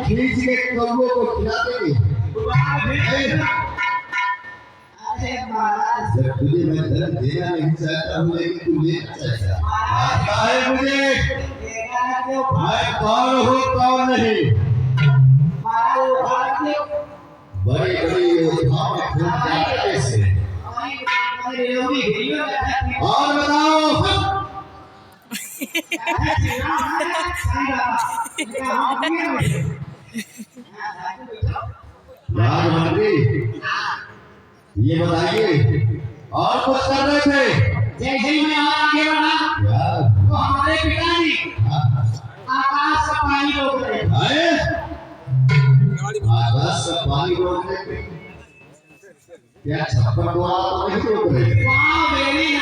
खींच के कौवों को खिलाते थे। अरे महाराज जब तुझे मैं धन देना नहीं चाहता हूँ लेकिन तू लेना चाहता है। आता है मुझे देगा ना क्यों मैं कौन हूँ कौन नहीं। महाराज वो भारत ने बड़ी बड़ी योद्धाओं में खून जाता कैसे। हमारी योगी वीडियो बैठा थी और बताओ राजमंत्री ये बताइए और कुछ कर रहे थे। जैसे ही मैं आगे बढ़ा क्या तो हमारे पिताजी आकाश का पानी रोक रहे आए आकाश से पानी रोकने पे क्या छप्पर द्वारा तो नहीं रोक रहे। वहाँ मेरी